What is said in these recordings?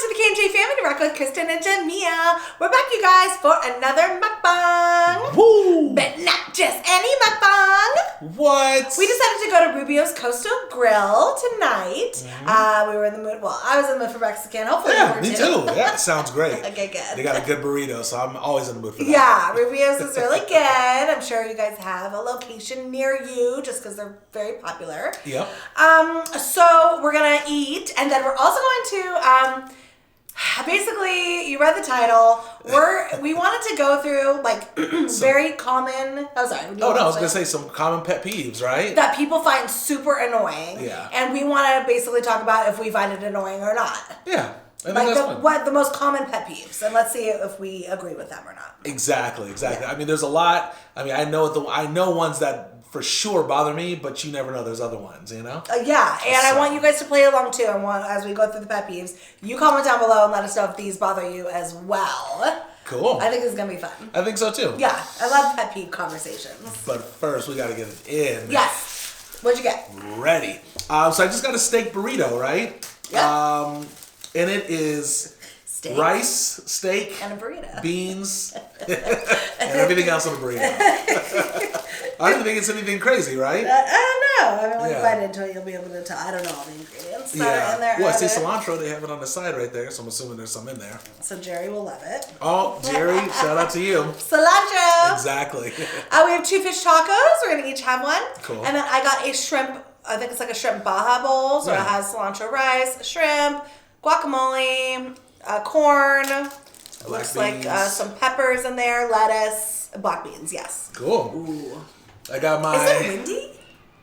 to the K&J Family Rock with Kristen and Jamil. We're back, you guys, for another mukbang. Woo! But not just any mukbang. What? We decided to go to Rubio's Coastal Grill tonight. Mm-hmm. We were in the mood. Well, I was in the mood for Mexican. Hopefully, Yeah, you were me too. too. Yeah, sounds great. Okay, good. They got a good burrito, so I'm always in the mood for that. Yeah, Rubio's is really good. I'm sure you guys have a location near you, just because they're very popular. Yep. So we're gonna eat, and then we're also going to basically, you read the title. We wanted to go through like very common. Oh, sorry. Oh no, I was gonna say some common pet peeves, right? That people find super annoying. Yeah. And we want to basically talk about if we find it annoying or not. Yeah. I think Like that's fun. what the most common pet peeves, and let's see if we agree with them or not. Exactly. Yeah. I mean, there's a lot. I mean, I know ones that for sure bother me, but you never know. There's other ones, you know. Yeah, and I want you guys to play along too. And as we go through the pet peeves, you comment down below and let us know if these bother you as well. Cool. I think this is gonna be fun. I think so too. Yeah, I love pet peeve conversations. But first, we gotta get it in. Yes. What'd you get? Ready. So I just got a steak burrito, right? Yeah. And it is Steak. rice, steak, And a burrito. beans, and everything else on the burrito. I don't think it's anything crazy, right? I don't know. I mean, when you Yeah. bite into it, you'll be able to tell. I don't know all the ingredients that are in there. Well, I see cilantro. They have it on the side right there, so I'm assuming there's some in there. So Jerry will love it. Oh, Jerry, shout out to you. Cilantro. Exactly. We have 2 fish tacos. We're gonna each have one. Cool. And then I got a shrimp. I think it's like a shrimp baja bowl. So Yeah. it has cilantro rice, shrimp, guacamole, corn. Looks like beans. some peppers in there, lettuce, black beans. Yes. Cool. Ooh. I got my. Is it windy?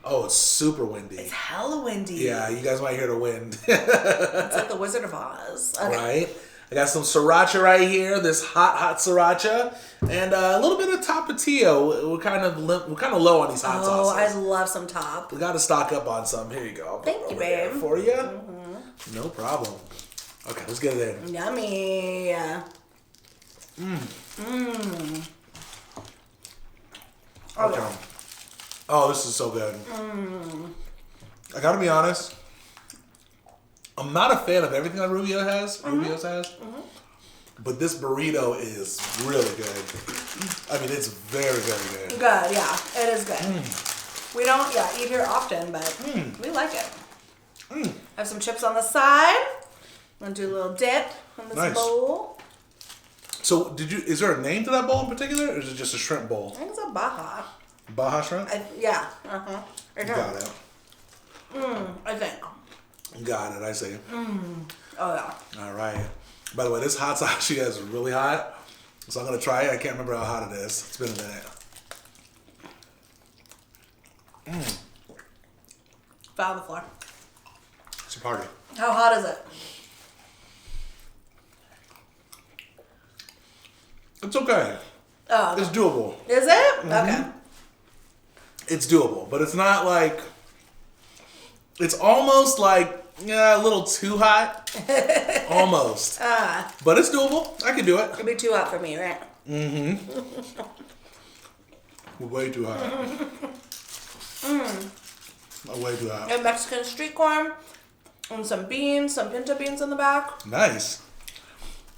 Oh, it's super windy. It's hella windy. Yeah, you guys might hear the wind. It's like the Wizard of Oz. Okay. Right? I got some sriracha right here. This hot sriracha, and a little bit of tapatio. We're kind of low on these hot Oh, I sauces. love some top. We got to stock up on some. Here you go. I'll put Thank it you, over there babe. For you. No problem. Okay, let's get it in. Yummy. Oh, Okay. yeah. Oh, this is so good. I gotta be honest. I'm not a fan of everything that Rubio's has. But this burrito is really good. I mean, it's very, very good. Good, yeah. It is good. We don't, eat here often, but we like it. I have some chips on the side. I'm gonna do a little dip in this Nice. bowl. So, is there a name to that bowl in particular, or is it just a shrimp bowl? I think it's a baja. Baja shrimp? Yeah. Uh-huh. Got it. I think. Got it, I see. Oh, yeah. All right. By the way, this hot sauce she has is really hot. So I'm going to try it. I can't remember how hot it is. It's been a minute. Fell on the floor. It's a party. How hot is it? It's okay. Oh, It's doable. is it? Okay. It's doable, but it's not like, it's almost like, a little too hot. Almost. But it's doable. I can do it. It'd be too hot for me, right? Way too hot. Way too hot. And Mexican street corn and some beans, some pinto beans in the back. Nice.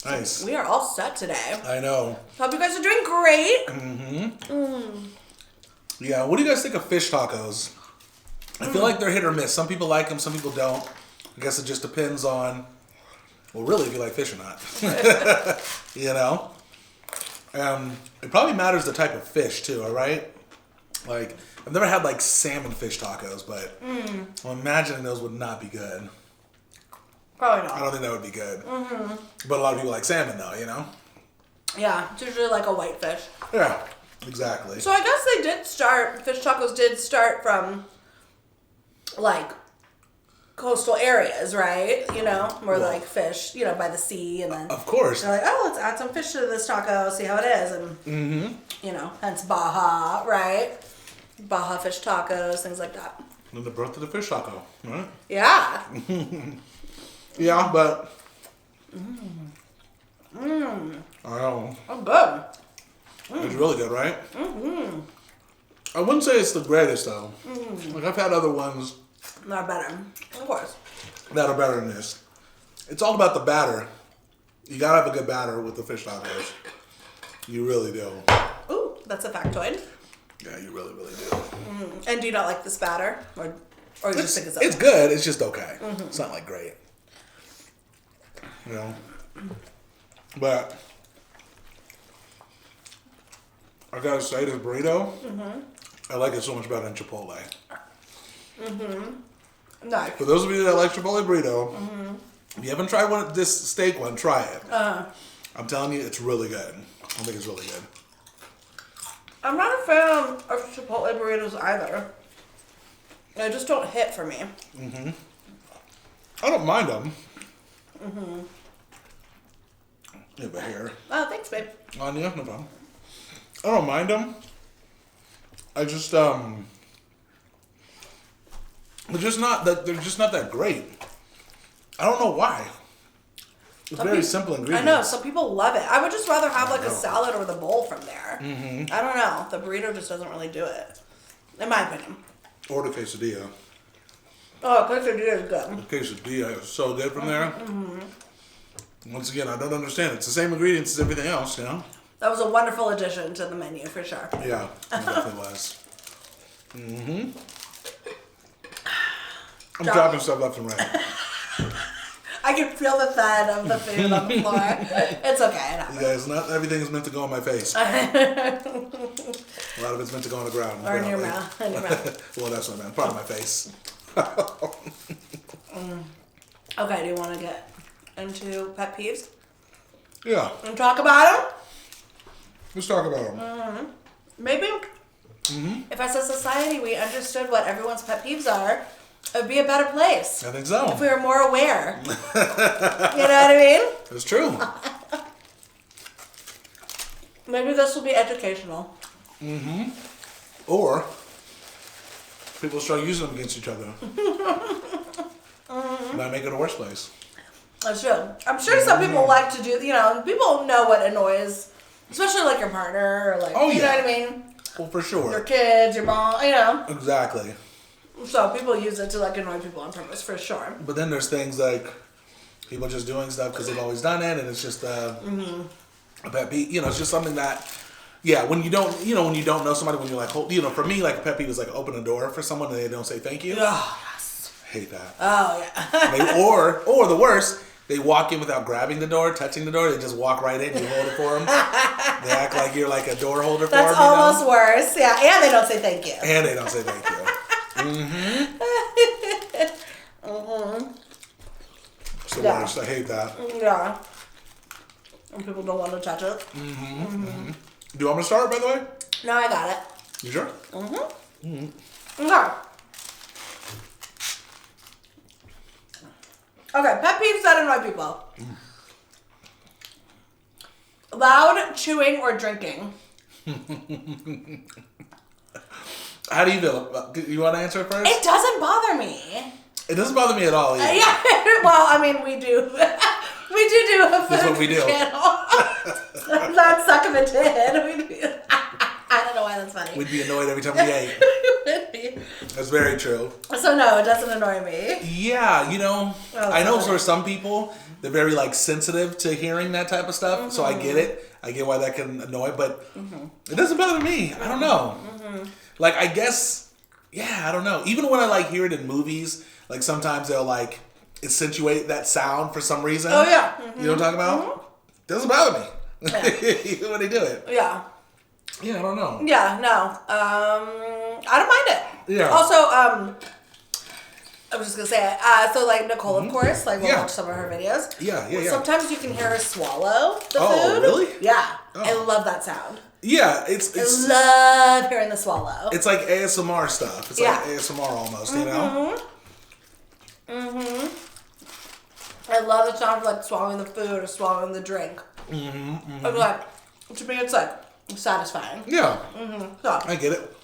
Nice. We are all set today. I know. Hope you guys are doing great. Yeah, what do you guys think of fish tacos? I feel like they're hit or miss. Some people like them, some people don't. I guess it just depends on, well, really, if you like fish or not. You know? It probably matters the type of fish, too, all right? Like, I've never had, like, salmon fish tacos, but I'm imagining those would not be good. Probably I not. don't think that would be good. But a lot of people like salmon, though, you know? Yeah, it's usually like a white fish. Yeah, exactly. So I guess fish tacos did start from, like, coastal areas, right? You know, more Well, like fish, by the sea, and then Of course. they're like, oh, let's add some fish to this taco, see how it is, and hence Baja, right? Baja fish tacos, things like that. And the birth of the fish taco, right? Yeah. Yeah, but I don't. Oh, good. It's really good, right? I wouldn't say it's the greatest though. Like I've had other ones Not better, of course. that are better than this. it's all about the batter. You gotta have a good batter with the fish tacos. You really do. Ooh, that's a factoid. Yeah, you really, really do. And do you not like this batter? Or you just think it's okay? It's good. It's just okay. It's not like great. You know? But I gotta say, this burrito, I like it so much better than Chipotle. No. For those of you that like Chipotle burrito, if you haven't tried this steak one, try it. I'm telling you, it's really good. I think it's really good. I'm not a fan of Chipotle burritos either. They just don't hit for me. I don't mind them. Yeah, but here. Oh, thanks, babe. On you, no problem. I don't mind them. I just they're just not that great. I don't know why. It's very simple ingredients. I know, some people love it. I would just rather have like a salad or the bowl from there. I don't know. The burrito just doesn't really do it. In my opinion. Or the quesadilla. Oh, quesadilla is good. The quesadilla is so good from there. Once again, I don't understand it. It's the same ingredients as everything else, you know? That was a wonderful addition to the menu for sure. Yeah, it definitely was. I'm dropping stuff left and right. I can feel the thud of the food on the floor. It's okay. You guys, not everything is meant to go on my face. A lot of it's meant to go on the ground. Or in your mouth. Well, that's what I meant. Part of my face. Okay, do you want to get into pet peeves? Yeah. And talk about them? Let's talk about them. Maybe if as a society we understood what everyone's pet peeves are, it would be a better place. I think so. If we were more aware. You know what I mean? It's true. Maybe this will be educational. Or people start using them against each other. Might make it a worse place. That's true. I'm sure some people like to do, people know what annoys, especially like your partner or like, you know what I mean? Well, for sure. Your kids, your mom, Exactly. So people use it to like annoy people on purpose, for sure. But then there's things like people just doing stuff because they've always done it, and it's just a pet peeve. It's just something that, when you don't know somebody, when you're like, for me, like a pet peeve is like open a door for someone and they don't say thank you. Oh, yes. Hate that. Oh, yeah. or the worst, they walk in without grabbing the door, touching the door. They just walk right in. You hold it for them. They act like you're like a door holder for them. That's almost worse. Yeah, and they don't say thank you. And they don't say thank you. It's the worst. I hate that. Yeah. And people don't want to touch it. Do you want me to start, by the way? No, I got it. You sure? Okay. Okay, pet peeves that annoy people. Loud chewing or drinking. How do you feel? You want to answer it first? It doesn't bother me. It doesn't bother me at all either. Yeah, well, I mean, we do. We do a food That's what we do. channel. Not suck of a tin. I don't know why that's funny. We'd be annoyed every time we ate. That's very true. So no, it doesn't annoy me. Yeah, I know for some people, they're very like sensitive to hearing that type of stuff. So I get it. I get why that can annoy, but it doesn't bother me. I don't know. Like, I guess, I don't know. Even when I like hear it in movies, like sometimes they'll like accentuate that sound for some reason. Oh yeah. You know what I'm talking about? Doesn't bother me. Even when they do it. Yeah. Yeah, I don't know. Yeah, no. I don't mind it. Yeah. Also, I was just gonna say, so like Nicole, of course, like we'll watch some of her videos. Yeah. Sometimes you can hear her swallow the food. Oh, really? Yeah. I love that sound. Yeah, I love hearing the swallow. It's like ASMR stuff. It's like ASMR almost, you know? I love the sound of like swallowing the food or swallowing the drink. It's like, to me, it's like satisfying. Yeah. So. I get it.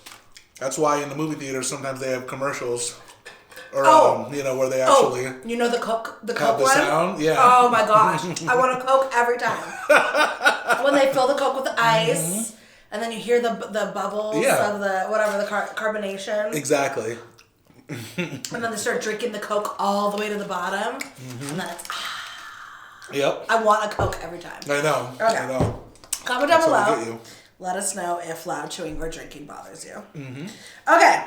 That's why in the movie theater sometimes they have commercials. Or, where they actually... the Coke have the one? sound? Yeah. Oh my gosh. I want a Coke every time. When they fill the Coke with ice, and then you hear the bubbles of the, carbonation. Exactly. And then they start drinking the Coke all the way to the bottom. And then it's, Yep. I want a Coke every time. I know. Okay. I know. Comment down That's what I below. get you. Let us know if loud chewing or drinking bothers you. Mm-hmm. Okay.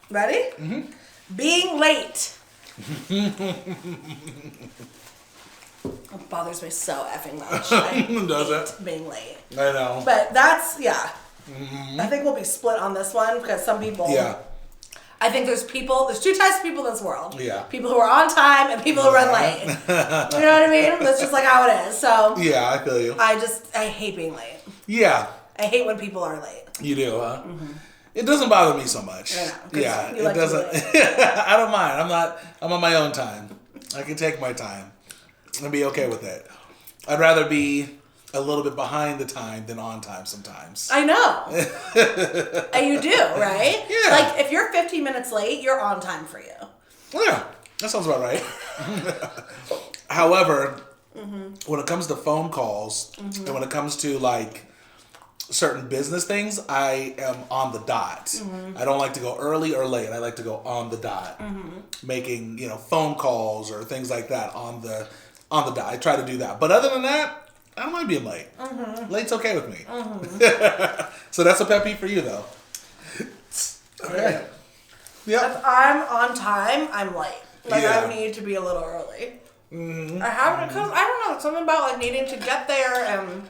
Ready? Mm-hmm. Being late. It bothers me so effing much. Does it? Being late. I know. But that's, yeah. Mm-hmm. I think we'll be split on this one because some people. Yeah. I think there's two types of people in this world. Yeah. People who are on time and people who run late. You know what I mean? That's just like how it is. So. Yeah, I feel you. I hate being late. Yeah. I hate when people are late. You do, huh? Mm-hmm. It doesn't bother me so much. I know, yeah, it doesn't. I don't mind. I'm on my own time. I can take my time and be okay with it. I'd rather be a little bit behind the time than on time sometimes. I know. And you do, right? Yeah. Like, if you're 15 minutes late, you're on time for you. Yeah, that sounds about right. However, when it comes to phone calls and when it comes to, like, certain business things, I am on the dot. I don't like to go early or late. I like to go on the dot. Making, phone calls or things like that on the dot. I try to do that. But other than that, I don't mind being late. Late's okay with me. So that's a pet peeve for you, though. Okay. Yep. If I'm on time, I'm late. Like, Yeah. I need to be a little early. I have, because, I don't know, something about, like, needing to get there and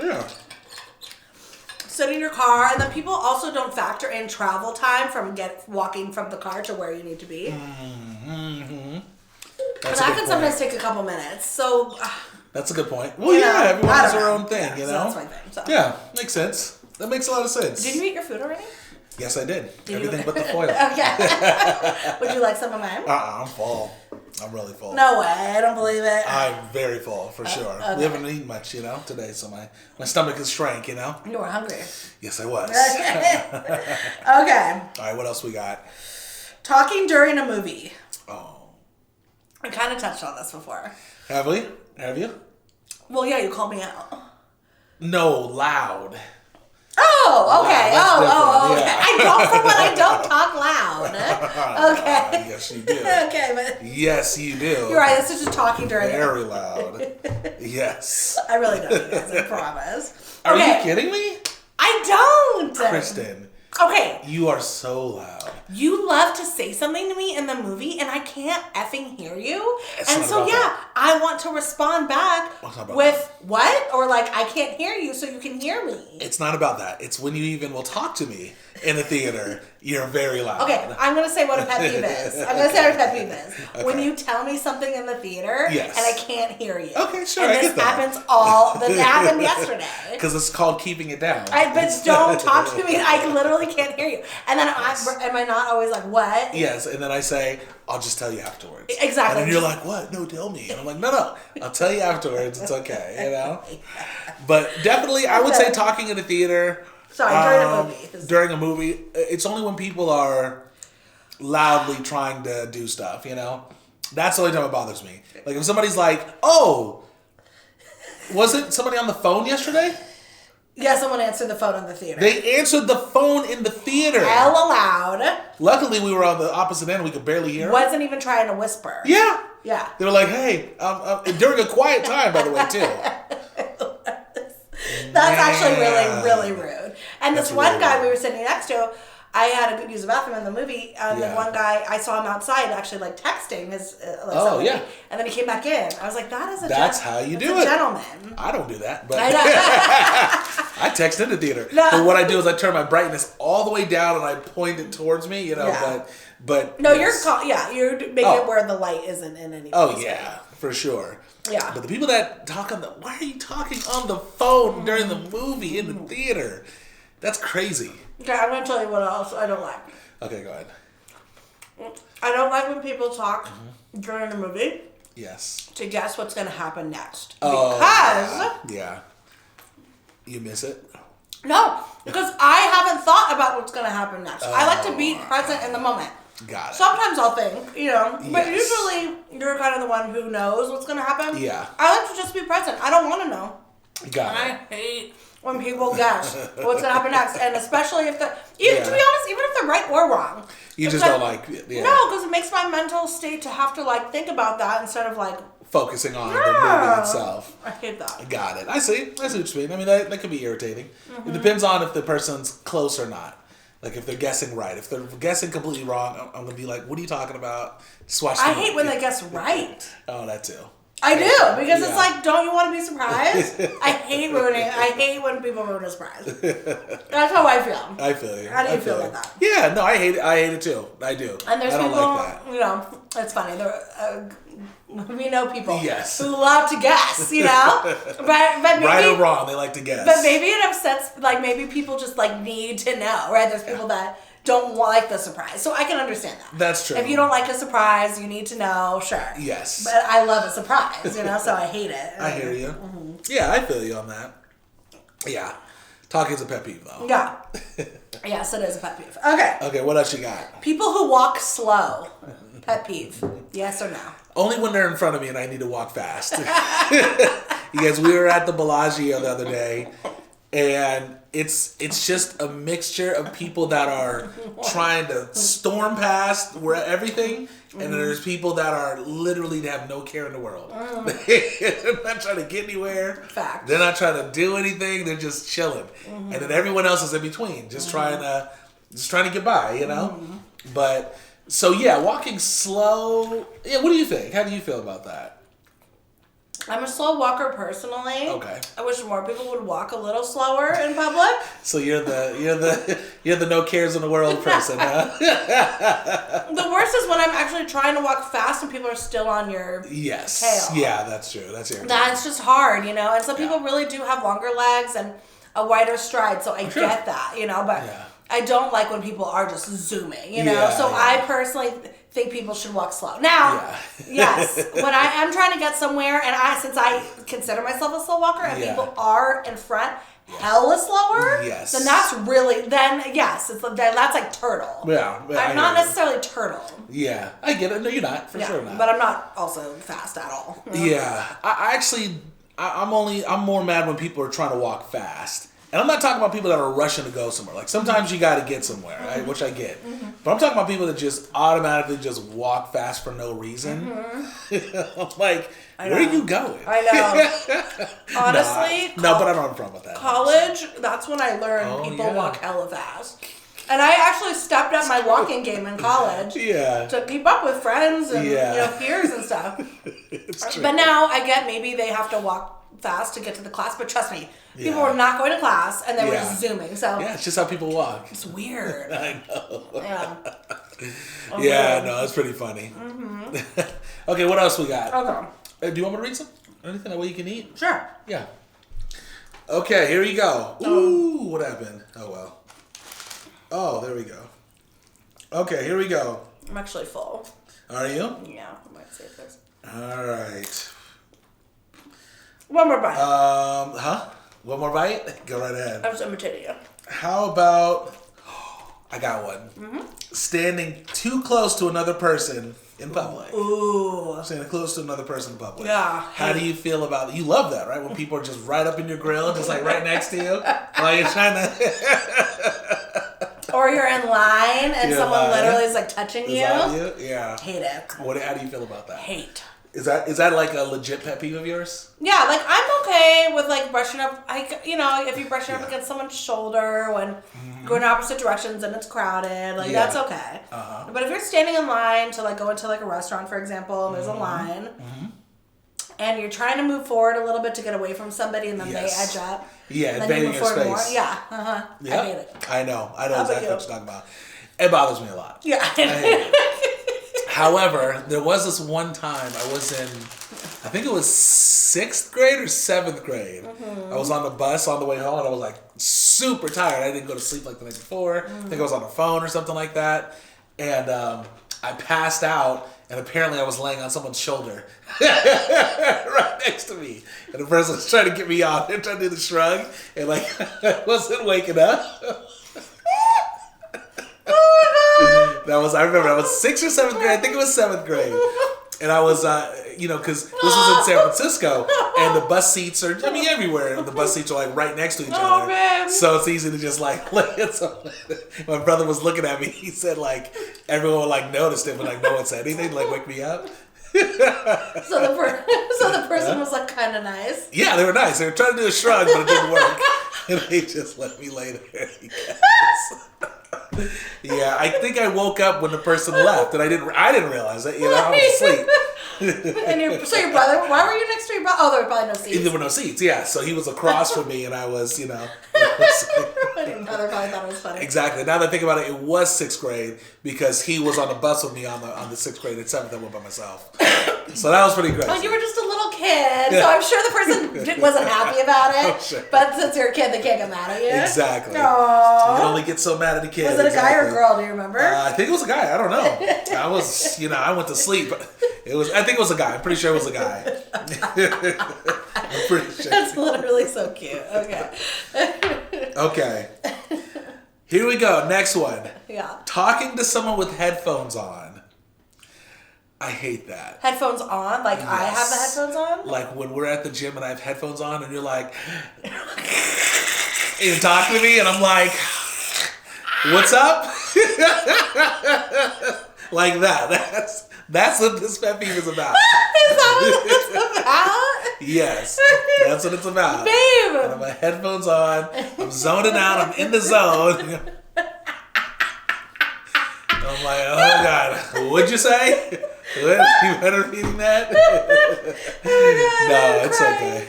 sit in your car. And then people also don't factor in travel time from walking from the car to where you need to be. And that can sometimes take a couple minutes. So... That's a good point. Well, everyone has their own thing, So that's my thing. So. Yeah, makes sense. That makes a lot of sense. Did you eat your food already? Yes, I did. Everything but the foil. Okay. Would you like some of mine? I'm full. I'm really full. No way. I don't believe it. I'm very full, for sure. Okay. We haven't eaten much, today, so my stomach is shrank, You were hungry. Yes, I was. Okay. All right, what else we got? Talking during a movie. Oh. I kind of touched on this before. Have we? Have you? Well, yeah, you called me out. No, loud. Oh, okay. Loud, Okay. yeah. I don't, for when I don't talk loud. Okay. Yes, you do. Okay, but... Yes, you do. You're right, this is just talking during Very loud. Yes. I really don't, you guys, I promise. Are you kidding me? I don't! Kristen. Okay. You are so loud. You love to say something to me in the movie and I can't effing hear you. It's and so, I want to respond back with what? Or like, I can't hear you so you can hear me. It's not about that. It's when you even will talk to me in a theater, you're very loud. Okay, I'm going to say what a pet peeve is. I'm going to say what a pet peeve is. Okay. When you tell me something in the theater and I can't hear you. Okay, sure, and I get that. This happened yesterday. Because it's called keeping it down. But don't talk to me. I literally can't hear you. And then am I not always like, what? Yes, and then I say, I'll just tell you afterwards. Exactly. And then you're like, what? No, tell me. And I'm like, no, I'll tell you afterwards. It's okay, But definitely, I would say talking in a theater. Sorry, during a movie. During a movie, it's only when people are loudly trying to do stuff, That's the only time it bothers me. Like if somebody's like, oh, was it somebody on the phone yesterday? Yeah, someone answered the phone in the theater. They answered the phone in the theater. Hella loud. Luckily, we were on the opposite end. We could barely hear. Wasn't even trying to whisper. Yeah. Yeah. They were like, hey, during a quiet time, by the way, too. That's actually really, really rude. And this one guy we were sitting next to, I had to use the bathroom in the movie, and the one guy, I saw him outside actually like texting his somebody, and then he came back in. I was like, that's how you do it. Gentleman. I don't do that, but I know. I text in the theater. No. But what I do is I turn my brightness all the way down and I point it towards me, but no, you're making it where the light isn't in any place. Oh yeah, for sure. Yeah. But the people that talk why are you talking on the phone during the movie in the theater? That's crazy. Okay, I'm going to tell you what else I don't like. Okay, go ahead. I don't like when people talk during a movie. Yes. To guess what's going to happen next. Oh, because... Yeah. You miss it? No, because I haven't thought about what's going to happen next. I like to be present in the moment. Got it. Sometimes I'll think, but usually you're kind of the one who knows what's going to happen. Yeah. I like to just be present. I don't want to know. Got it. I hate when people guess what's going to happen next. And especially if to be honest, even if they're right or wrong. You just don't like it. Yeah. No, because it makes my mental state to have to think about that instead of focusing on the movie itself. I hate that. I got it. I see what you mean. I mean, that could be irritating. It depends on if the person's close or not. Like, if they're guessing right. If they're guessing completely wrong, I'm going to be like, what are you talking about? Just watch the I movie. hate when they guess right. Oh, that too. I do, because it's like, don't you want to be surprised? I hate when people ruin a surprise. That's how I feel. I feel you. How do you feel about that? Yeah, no, I hate it. I hate it too. I do. And there's I don't people, like that. you know, it's funny. We know people who love to guess, you know? But maybe, right or wrong, they like to guess. But maybe it upsets, like, maybe people just, like, need to know, right? There's people that don't like the surprise. So I can understand that. That's true. If you don't like a surprise, you need to know, sure. Yes. But I love a surprise, you know, so I hate it. I hear you. Mm-hmm. Yeah, I feel you on that. Yeah. Talking's a pet peeve, though. Yeah. Yes, it is a pet peeve. Okay. Okay, what else you got? People who walk slow. Pet peeve. Yes or no? Only when they're in front of me and I need to walk fast. You guys, we were at the Bellagio the other day, and it's just a mixture of people that are trying to storm past everything, and then there's people that are literally have no care in the world. They're not trying to get anywhere. Fact. They're not trying to do anything. They're just chilling, and then everyone else is in between, just trying to get by, you know. But so yeah, walking slow. Yeah, what do you think? How do you feel about that? I'm a slow walker personally. Okay. I wish more people would walk a little slower in public. So you're the no cares in the world person, huh? The worst is when I'm actually trying to walk fast and people are still on your tail. Yeah, that's true. That's just hard, you know. And some people really do have longer legs and a wider stride, so I get that, you know. But I don't like when people are just zooming, you know. So I personally think people should walk slow. Now, yes, when I am trying to get somewhere, and since I consider myself a slow walker, and people are in front hella slower, then that's really, yes, that's like turtle. Yeah. I'm not necessarily turtle. Yeah, I get it. No, you're not. For sure not. But I'm not also fast at all. You know? Yeah, I'm more mad when people are trying to walk fast. And I'm not talking about people that are rushing to go somewhere. Like, sometimes you got to get somewhere, right? Which I get. But I'm talking about people that just automatically just walk fast for no reason. I'm like, where are you going? I know. Honestly. No, but I don't have a problem with that. College, that's when I learned people walk hella fast. And I actually stepped up my walking game in college to keep up with friends and peers and stuff. It's true. But now I get maybe they have to walk fast to get to the class, but trust me, people were not going to class and they were just zooming. So it's just how people walk. It's weird. I know. Yeah. No, it's pretty funny. Okay, what else we got? Okay. Do you want me to read some? Anything that way you can eat? Sure. Yeah. Okay, here you go. Ooh, what happened? Oh, well. Oh, there we go. Okay, here we go. I'm actually full. Are you? Yeah, I might save this. All right. One more bite. One more bite? Go right ahead. I was imitating you. How about, I got one. Standing too close to another person in public. Ooh. Standing close to another person in public. Yeah. How do you feel about it? You love that, right? When people are just right up in your grill, just like right next to you, while you're trying to... Or you're in line and someone literally is like touching you. Yeah. Hate it. How do you feel about that? Hate. Is that like a legit pet peeve of yours? Yeah, like I'm okay with like brushing up. If you're brushing up against someone's shoulder when going opposite directions and it's crowded, like that's okay. But if you're standing in line to like go into like a restaurant, for example, and there's a line, and you're trying to move forward a little bit to get away from somebody, and then they edge up. Yeah, invading your space. More. Yeah, I hate it. I know exactly what you're talking about. It bothers me a lot. Yeah. I hate it. However, there was this one time I was in, I think it was 6th grade or 7th grade. I was on the bus on the way home and I was like super tired. I didn't go to sleep like the night before. I think I was on the phone or something like that. And I passed out and apparently I was laying on someone's shoulder right next to me. And the person was trying to get me off. They're trying to do the shrug and like I wasn't waking up. I remember I was 6th or 7th grade. I think it was 7th grade. And I was, because this was in San Francisco, and the bus seats are, everywhere. And the bus seats are like right next to each other. Man. So it's easy to just like look at someone. My brother was looking at me. He said like everyone like noticed it, but like no one said anything to like wake me up. So the person was like kind of nice. Yeah, they were nice. They were trying to do a shrug, but it didn't work. And they just let me lay there. Yeah, I think I woke up when the person left, and I didn't realize it. I was asleep. And your brother? Why were you next to your brother? Oh, there were probably no seats. There were no seats. Yeah, so he was across from me, and I was, Your brother probably thought it was funny. Exactly. Now that I think about it, it was 6th grade because he was on the bus with me on the 6th grade. And 7th, I went by myself. So that was pretty great. Oh, you were just a little kid, so I'm sure the person wasn't happy about it. Oh, sure. But since you're a kid, they can't get mad at you. Exactly. Aww. You can only get so mad at a kid. Was it a guy or a girl? Do you remember? I think it was a guy. I don't know. I was, I went to sleep. I think it was a guy. I'm pretty sure it was a guy. I'm pretty sure. That's literally so cute. Okay. Okay. Here we go. Next one. Yeah. Talking to someone with headphones on. I hate that. Headphones on? Like, yes. I have the headphones on? Like when we're at the gym and I have headphones on and you're like, and you're talking to me and I'm like, what's up? Like that. That's what this pet peeve is about. Is that what it's about? Yes. That's what it's about. Babe. I have my headphones on. I'm zoning out. I'm in the zone. I'm like, oh God. What'd you say? What? You better repeating that? Oh God, no, it's okay.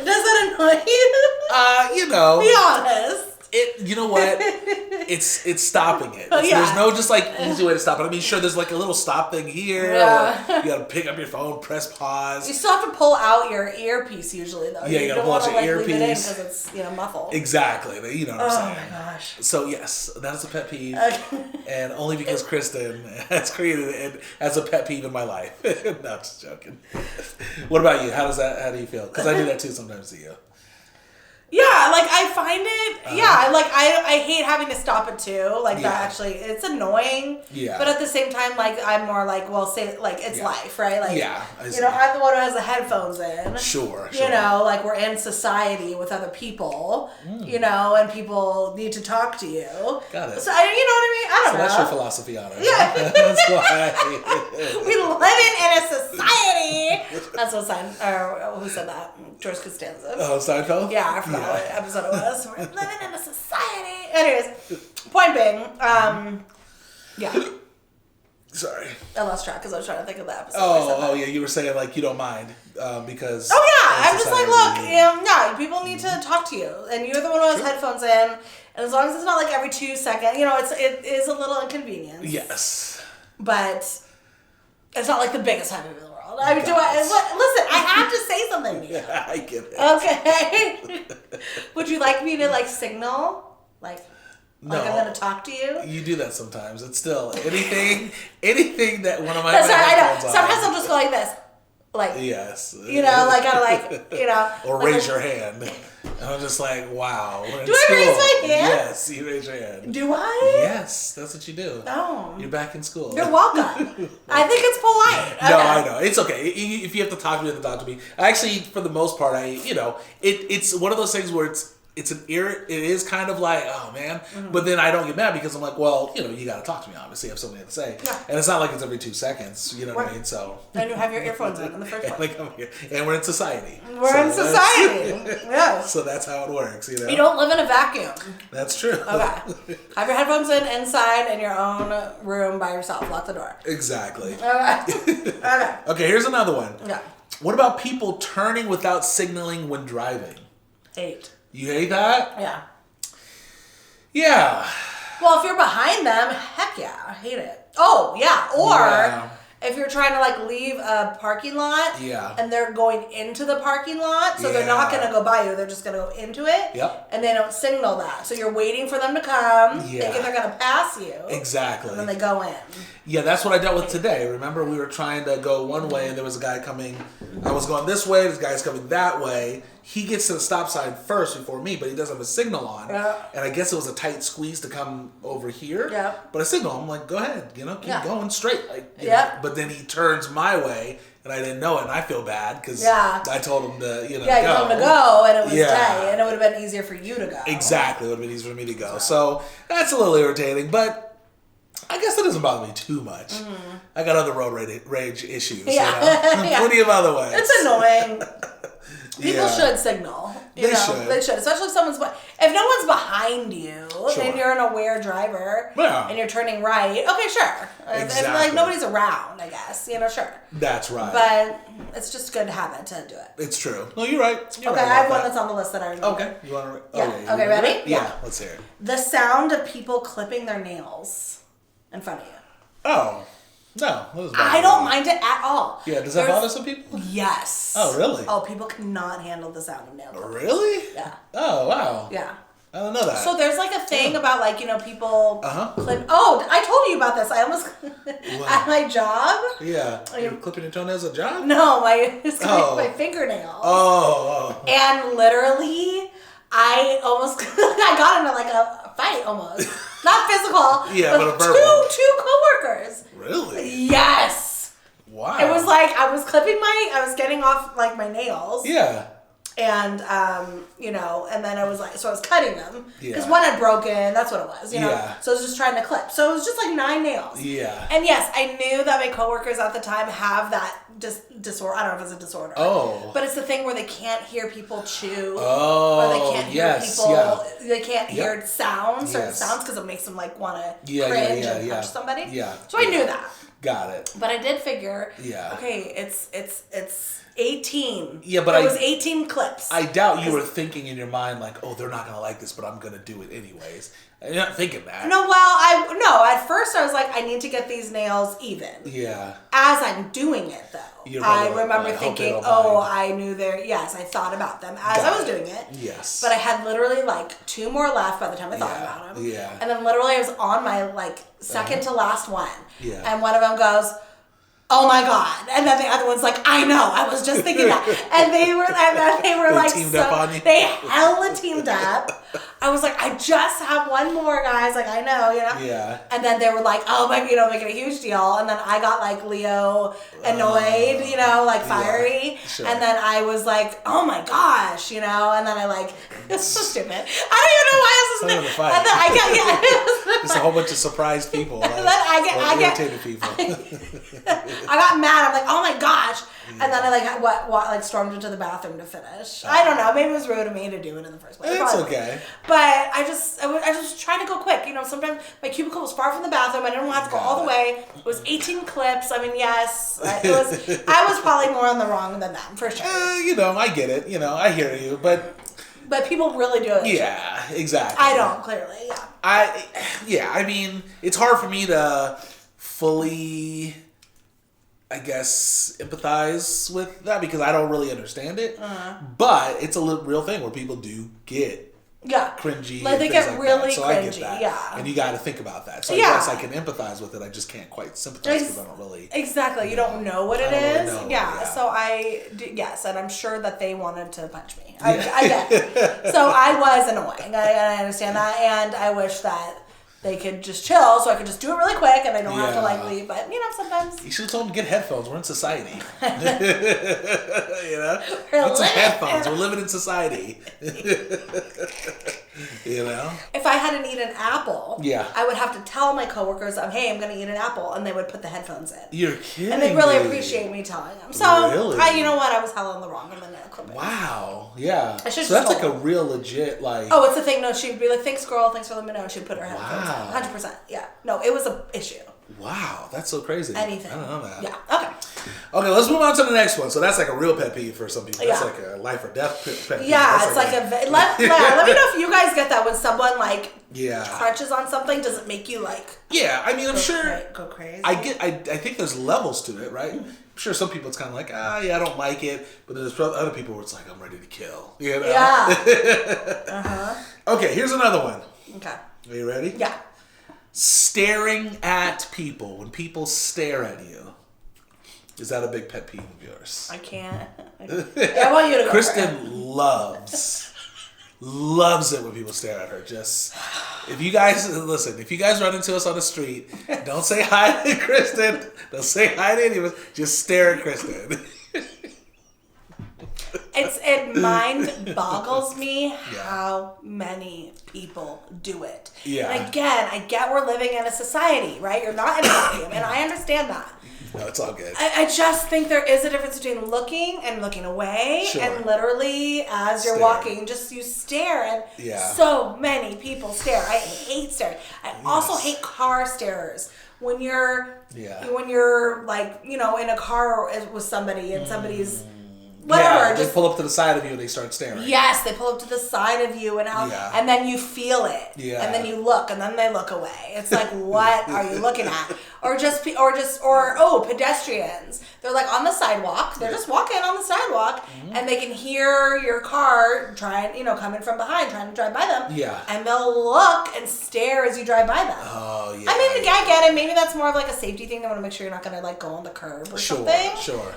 Does that annoy you? Be honest. You know what? It's stopping it. Yeah. There's no just like easy way to stop it. I mean, sure, there's like a little stop thing here. Yeah. Or you gotta pick up your phone, press pause. You still have to pull out your earpiece usually, though. Yeah, you gotta pull out your earpiece because it's muffled. Exactly. You know what I'm saying? Oh my gosh. So yes, that's a pet peeve, and only because Kristen has created it as a pet peeve in my life. No, I'm just joking. What about you? How do you feel? Because I do that too sometimes to you. Yeah, like I find it. Like I hate having to stop it too. Like that actually, it's annoying. Yeah. But at the same time, like I'm more like, well, say like it's life, right? Like I'm the one who has the headphones in. Sure. Like we're in society with other people. And people need to talk to you. Got it. So you know what I mean? I don't know. That's your philosophy on it. Yeah. That's why. We live in a society. That's what who said that? George Costanza. Oh, Seinfeld? Yeah, I forgot what episode it was. We're living in a society. Anyways, point being, yeah. Sorry. I lost track because I was trying to think of the episode. Oh, yeah. You were saying like you don't mind because. Oh yeah, I'm just like, look, people need to talk to you, and you're the one who has headphones in, and as long as it's not like every 2 seconds, it is a little inconvenience. Yes. But it's not like the biggest pet peeve in the world. I mean, listen, I have to say something to you. Yeah, I get it. Okay. Would you like me to signal? Like I'm going to talk to you? You do that sometimes. It's still anything that one of my I know. on. Sometimes I'll just go like this. Like, yes. Or raise your hand. And I'm just like, wow. Do I raise my hand? Yes, you raise your hand. Do I? Yes, that's what you do. Oh. You're back in school. You're welcome. I think it's polite. Okay. No, I know. It's okay. If you have to talk to me, you have to talk to me. Actually, for the most part, it's one of those things where it is kind of like, oh man, but then I don't get mad because I'm like, well, you got to talk to me, obviously, I have something to say. Yeah. And it's not like it's every 2 seconds, you know what I mean? So. And you have your earphones in the first place. And we're in society. We're in society. Yes. So that's how it works, You don't live in a vacuum. That's true. Okay. Have your headphones inside in your own room by yourself. Lock the door. Exactly. Okay. Okay, here's another one. Yeah. What about people turning without signaling when driving? Hate. You hate that? Yeah. Yeah. Well, if you're behind them, heck yeah, I hate it. Oh, yeah. Or if you're trying to leave a parking lot and they're going into the parking lot, so they're not going to go by you, they're just going to go into it. Yep. And they don't signal that. So you're waiting for them to come, thinking they're going to pass you. Exactly. And then they go in. Yeah, that's what I dealt with today. Remember, we were trying to go one way and there was a guy coming. I was going this way, this guy's coming that way. He gets to the stop sign first before me, but he doesn't have a signal on. Yeah. And I guess it was a tight squeeze to come over here. Yeah. But I signal him, like, go ahead, keep going straight. But then he turns my way, and I didn't know it, and I feel bad because I told him to, you told him to go, and it was tight, and it would have been easier for you to go. Exactly, it would have been easier for me to go. So that's a little irritating, but I guess that doesn't bother me too much. I got other road rage issues. Yeah. You know? Plenty of other ways. It's annoying. People should signal. They should. They should. Especially if if no one's behind you and you're an aware driver and you're turning right, okay, sure. Exactly. If like nobody's around, I guess, sure. That's right. But it's just a good habit to do it. It's true. No, you're right. I have one that's on the list that I remember. Okay. You want to? Yeah. Okay, ready? Yeah. Let's hear it. The sound of people clipping their nails in front of you. Oh. No, I don't mind it at all. Yeah, does that bother some people? Yes. Oh, really? Oh, people cannot handle the sound of nail clippers. Really? Yeah. Oh, wow. Yeah. I don't know that. So there's like a thing about like, people clip. Oh, I told you about this. I almost, at my job. Yeah. You're clipping your toenails at a job? No, my fingernails. Oh. And literally, I almost, I got into like a fight almost. Not physical. Yeah, but a verbal. Two coworkers. Really? Yes. Wow. It was like I was getting off like my nails. Yeah. And and then I was cutting them because Yeah. one had broken. That's what it was, Yeah. So I was just trying to clip. So it was just like 9 nails. Yeah. And yes, I knew that my coworkers at the time have that disorder. I don't know if it's a disorder. Oh. But it's the thing where they can't hear people chew. Oh. Or they can't hear people. Yeah. They can't hear certain sounds Yes. because it makes them like want to cringe and punch somebody. Yeah. So I knew that. Got it. But I did figure. Yeah. Okay, it's 18. Yeah, but it was 18 clips. I doubt you were thinking in your mind like, oh, they're not gonna like this, but I'm gonna do it anyways. You're not thinking that. No, well, at first I was like, I need to get these nails even. Yeah. As I'm doing it, though, I remember thinking, I knew yes, I thought about them as I was doing it. Yes. But I had literally like 2 more left by the time I thought about them. Yeah. And then literally I was on my like second to last one. Yeah. And one of them goes, oh my God. And then the other one's like, I know, I was just thinking that. And they were like, teamed up on you? They hella teamed up. I was like, I just have one more, guys. Like, I know, Yeah. And then they were like, oh my, making a huge deal. And then I got like Leo annoyed, like fiery. Yeah, sure. And then I was like, oh my gosh, and then I like, it's so stupid. I don't even know why I was listening. Fight. And then I got, It's a whole bunch of surprised people. And then I get irritated people. I got mad. I'm like, oh my gosh. Yeah. And then I like stormed into the bathroom to finish. I don't know. Maybe it was rude of me to do it in the first place. It's okay. But I was trying to go quick. Sometimes my cubicle was far from the bathroom. I didn't want to go all the way. It was 18 clips. I mean, yes, I was probably more on the wrong than them for sure. I get it. I hear you, but people really do it. Yeah, exactly. I don't clearly. Yeah. I mean, it's hard for me to fully, I guess, empathize with that because I don't really understand it. But it's a real thing where people do get cringy. Like they get really so cringy. I get that. Yeah. And you got to think about that. So I guess I can empathize with it. I just can't quite sympathize because I don't really. Exactly. You don't know what it is. Really know, yeah. So yes, and I'm sure that they wanted to punch me. I get it. So I was annoying. I understand that, and I wish that they could just chill so I could just do it really quick and I don't have to like leave. But sometimes you should have told them to get headphones. We're in society. We're Get some headphones. We're living in society. If I had to eat an apple, I would have to tell my coworkers, hey, I'm going to eat an apple, and they would put the headphones in. You're kidding. And they really appreciate me telling them. So, really? you know what? I was hella in the wrong on the nail clipping. Wow. Yeah. So that's like a real legit Oh, it's a thing. No, she'd be like, thanks, girl. Thanks for letting me know. She'd put her headphones in. 100%. Yeah. No, it was an issue. Wow, that's so crazy. Anything. I don't know that. Yeah. Okay, let's move on to the next one. So that's like a real pet peeve for some people. That's like a life or death pet peeve. Yeah, that's it's like let me know if you guys get that when someone crunches on something. Does it make you Yeah, I mean, I'm sure. Go crazy. I think there's levels to it, right? I'm sure some people it's kind of like, I don't like it. But there's other people where it's like, I'm ready to kill. Yeah. Okay, here's another one. Okay. Are you ready? Yeah. Staring at people. When people stare at you. Is that a big pet peeve of yours? I can't. I want you to go. Kristen loves it when people stare at her. Just, if you guys run into us on the street, don't say hi to Kristen. Don't say hi to anyone. Just stare at Kristen. It mind boggles me how many people do it. Yeah. And again, I get we're living in a society, right? You're not in a vacuum, and I understand that. No, it's all good. I just think there is a difference between looking and looking away, and literally as you're walking, just you stare, and so many people stare. I hate staring. I also hate car starers. When you're like, you know, in a car with somebody and somebody's whatever, they pull up to the side of you and they start staring. Yes, they pull up to the side of you and then you feel it. Yeah. And then you look and then they look away. It's like, what are you looking at? Or pedestrians. They're like on the sidewalk. They're just walking on the sidewalk and they can hear your car coming from behind, trying to drive by them. Yeah. And they'll look and stare as you drive by them. Oh, yeah. I mean, I get it. Maybe that's more of like a safety thing. They want to make sure you're not going to like go on the curb or something. Sure.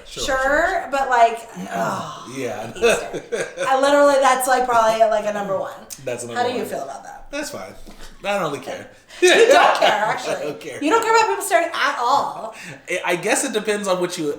But like, I literally, that's like probably like a number one. That's a number How one. do you feel about that? That's fine. I don't really care. You don't care, actually. I don't care. You don't care about people staring at all. I guess it depends on what you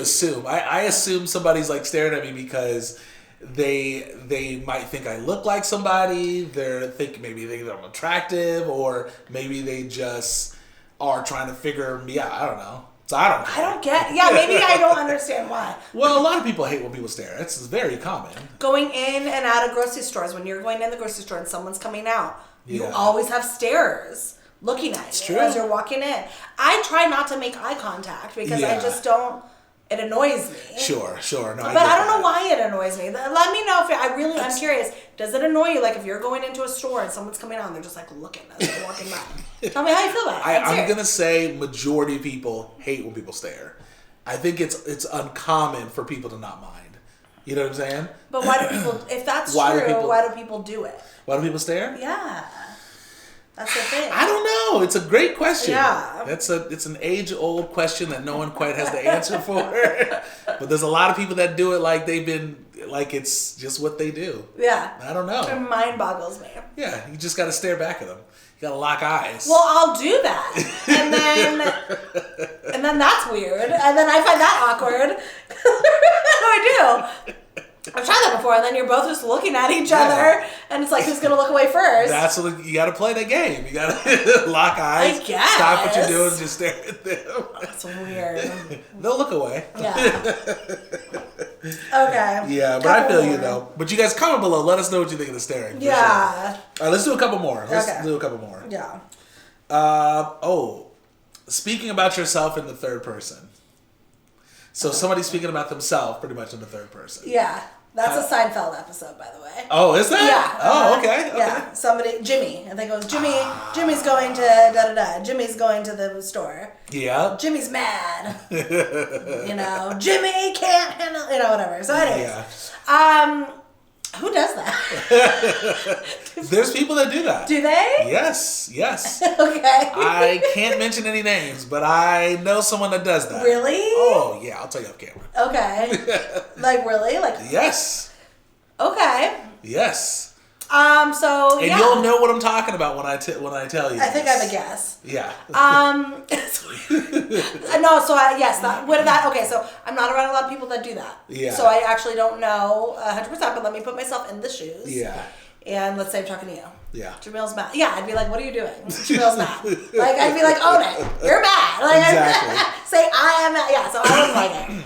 assume. I assume somebody's like staring at me because they might think I look like somebody. Maybe they think I'm attractive, or maybe they just are trying to figure me out. I don't know. So I don't know. I don't get. Yeah, maybe I don't understand why. Well, a lot of people hate when people stare. It's very common. Going in and out of grocery stores, when you're going in the grocery store and someone's coming out, you always have stares looking at you as you're walking in. I try not to make eye contact because I just don't. It annoys me. Sure. No, but I don't know why it annoys me. Let me know if I'm curious. Does it annoy you? Like if you're going into a store and someone's coming out and they're just like looking as they're walking by. Tell me how you feel about it. I'm gonna say majority of people hate when people stare. I think it's uncommon for people to not mind. You know what I'm saying? But why do people? If that's true, why do people do it? Why do people stare? Yeah. That's the thing. I don't know. It's a great question. Yeah. It's an age-old question that no one quite has the answer for. But there's a lot of people that do it like it's just what they do. Yeah. I don't know. It mind boggles me. Yeah, you just got to stare back at them. You got to lock eyes. Well, I'll do that. And then that's weird. And then I find that awkward. I do. I've tried that before, and then you're both just looking at each other, and it's like, who's going to look away first? That's what you got to play the game. You got to lock eyes. I guess. Stop what you're doing and just stare at them. That's weird. They'll look away. Yeah. Okay. Yeah, but I feel you, though. But you guys, comment below. Let us know what you think of the staring. Yeah. Sure. All right, let's do a couple more. Yeah. Speaking about yourself in the third person. So somebody's speaking about themselves pretty much in the third person. Yeah. That's a Seinfeld episode, by the way. Oh, is that? Yeah. Oh, okay. Yeah. Jimmy. I think it was Jimmy. Jimmy's going to da-da-da. Jimmy's going to the store. Yeah. Jimmy's mad. Jimmy can't handle, whatever. So anyways. Who does that? There's people that do that. Do they? Yes. Okay. I can't mention any names, but I know someone that does that. Really? Oh, yeah. I'll tell you off camera. Okay. Like, really? Like. Yes. Okay. So, and you'll know what I'm talking about when I tell you. I think I have a guess. Yeah. Okay, so I'm not around a lot of people that do that. Yeah. So I actually don't know 100%, but let me put myself in the shoes. Yeah. And let's say I'm talking to you. Yeah. Jamil's mad. Yeah, I'd be like, what are you doing? Jamil's mad. Like, I'd be like, own it. You're mad. Like, exactly. Say, I am mad. Yeah, so I don't like it.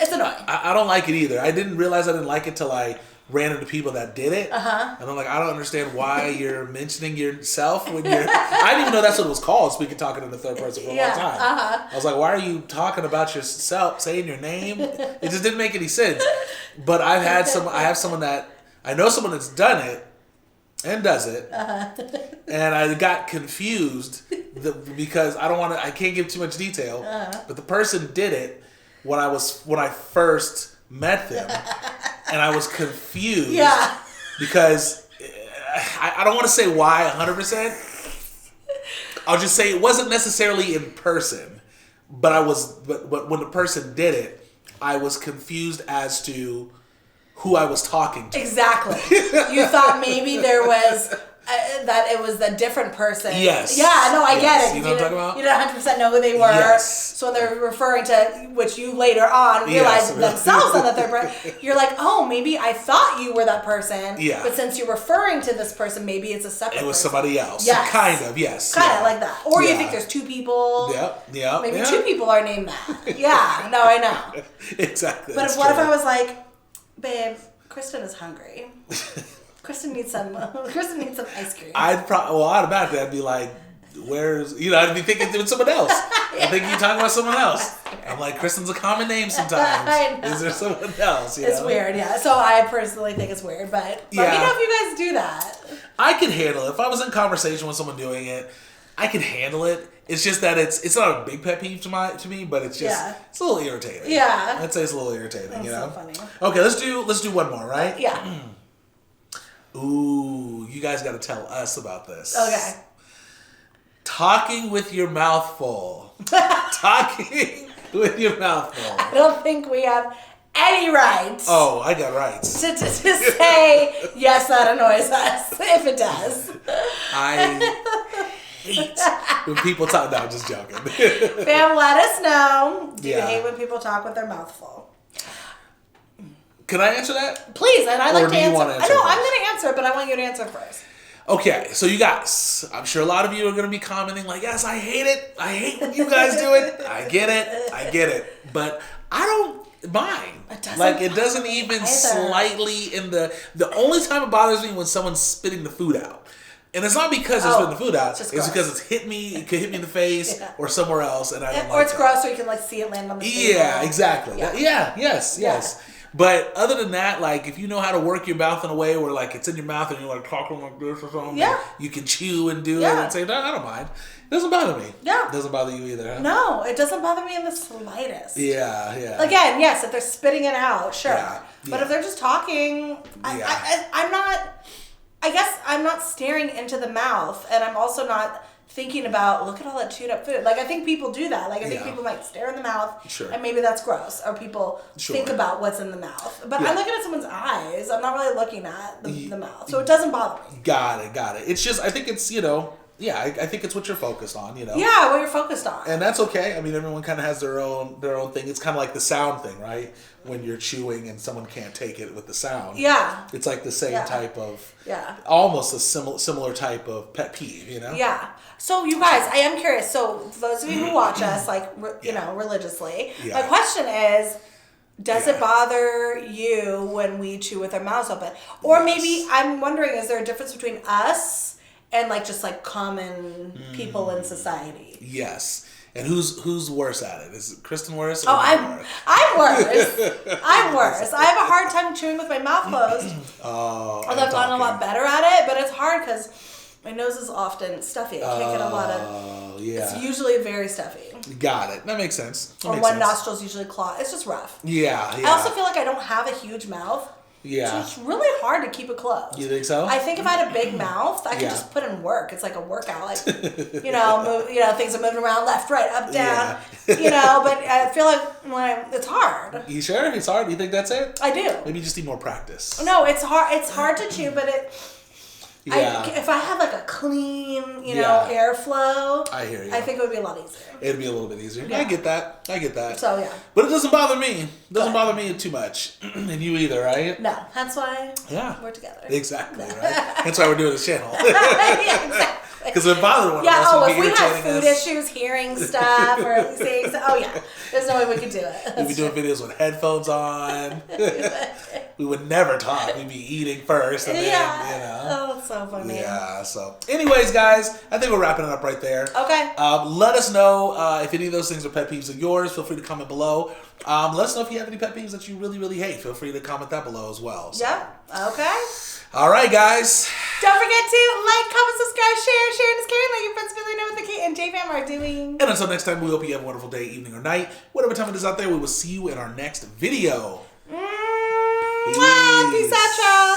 It's annoying. I don't like it either. I didn't realize I didn't like it till I ran into people that did it. Uh-huh. And I'm like, I don't understand why you're mentioning yourself when you're... I didn't even know that's what it was called, speaking, talking in the third person for a long time. Uh-huh. I was like, why are you talking about yourself, saying your name? It just didn't make any sense. But I have someone that... I know someone that's done it and does it. Uh-huh. And I got confused because I can't give too much detail. Uh-huh. But the person did it when I first met them. And I was confused. Yeah. Because I don't want to say why 100%. I'll just say it wasn't necessarily in person, but when the person did it, I was confused as to who I was talking to. Exactly. You thought maybe there was that it was a different person. Yes. Yeah, no, I get it. You know what I'm talking about? You didn't 100% know who they were. Yes. So when they're referring to, which you later on realized themselves on the third person, you're like, oh, maybe I thought you were that person. Yeah. But since you're referring to this person, maybe it's a separate person. It was somebody else. Yes. Kind of, yes. Kind of like that. Or you think there's two people. Yeah. Maybe two people are named that. Yeah. No, I know. Exactly. But what if I was like, babe, Kristen is hungry. Kristen needs some ice cream. Automatically I'd be like, I'd be thinking it's someone else. I think you're talking about someone else. I'm like, Kristen's a common name sometimes. I know. Is there someone else? It's weird, yeah. So I personally think it's weird, but let me know if you guys do that. I could handle it. If I was in conversation with someone doing it, I could handle it. It's just that it's not a big pet peeve to me, but it's just it's a little irritating. Yeah. I'd say it's a little irritating. That's so funny. Okay, let's do one more, right? Yeah. Ooh, you guys got to tell us about this. Okay. Talking with your mouth full. Talking with your mouth full. I don't think we have any rights. Oh, I got rights. To say, yes, that annoys us, if it does. I hate when people talk. No, I'm just joking. Fam, let us know. Do you Yeah. hate when people talk with their mouth full? Can I answer that? Please, and I'd like to answer. Want to answer I know, I'm first? going to answer, but I want you to answer first. Okay, so you guys, I'm sure a lot of you are going to be commenting like, yes, I hate it. I hate when you guys do it. I get it. But I don't mind. It doesn't even slightly in the only time it bothers me when someone's spitting the food out. And it's not because they're spitting the food out. It's because it could hit me in the face or somewhere else, and I don't like it. Or it's gross, so you can see it land on the table. Yeah, exactly. Yes. But other than that, if you know how to work your mouth in a way where it's in your mouth and you're talking like this or something, you can chew and do it and say, no, I don't mind. It doesn't bother me. Yeah. It doesn't bother you either, huh? No, it doesn't bother me in the slightest. Yeah. Again, yes, if they're spitting it out, sure. Yeah. But if they're just talking, I'm not staring into the mouth, and I'm also not thinking about, look at all that chewed up food. I think people do that. I think people might stare in the mouth, and maybe that's gross. Or people think about what's in the mouth. But I'm looking at someone's eyes. I'm not really looking at the mouth. So it doesn't bother me. Got it. It's just, I think it's, I think it's what you're focused on, Yeah, what you're focused on. And that's okay. I mean, everyone kind of has their own thing. It's kind of like the sound thing, right? When you're chewing and someone can't take it with the sound. Yeah. It's like the same type of, almost a similar type of pet peeve, Yeah. So you guys, I am curious. So for those of you who watch us, religiously, my question is, does it bother you when we chew with our mouths open? Or maybe I'm wondering, is there a difference between us and just common people in society? Yes. And who's worse at it? Is Kristen worse? I'm worse. I'm worse. I have a hard time chewing with my mouth closed. Although I've gotten a lot better at it, but it's hard because my nose is often stuffy. I can't get a lot of. It's usually very stuffy. Got it. That makes sense. Or one nostril's usually clogged. It's just rough. Yeah. I also feel like I don't have a huge mouth. Yeah. So it's really hard to keep it closed. You think so? I think if I had a big mouth, I could just put in work. It's like a workout. Things are moving around left, right, up, down. Yeah. But I feel like it's hard. You sure? It's hard? You think that's it? I do. Maybe you just need more practice. No, it's hard. It's hard to chew, but if I had a clean, airflow, I hear you. I think it would be a lot easier. It'd be a little bit easier. Yeah. I get that. So yeah. But it doesn't bother me. It doesn't bother me too much. And you either, right? No. That's why we're together. Exactly, right? That's why we're doing this channel. Yeah, exactly. Because it bothered one of us. If we had food issues, hearing stuff, or seeing stuff, there's no way we could do it. We'd be doing videos with headphones on. We would never talk. We'd be eating first, and then, Oh, that's so funny. Yeah, so. Anyways, guys, I think we're wrapping it up right there. Okay. Let us know if any of those things are pet peeves of yours. Feel free to comment below. Let us know if you have any pet peeves that you really, really hate. Feel free to comment that below as well. So. Yeah. Okay. All right, guys. Don't forget to like, comment, subscribe, share. Sharing is caring. Let your friends really know what the K&J Fam are doing. And until next time, we hope you have a wonderful day, evening, or night. Whatever time it is out there, we will see you in our next video. Peace out, y'all.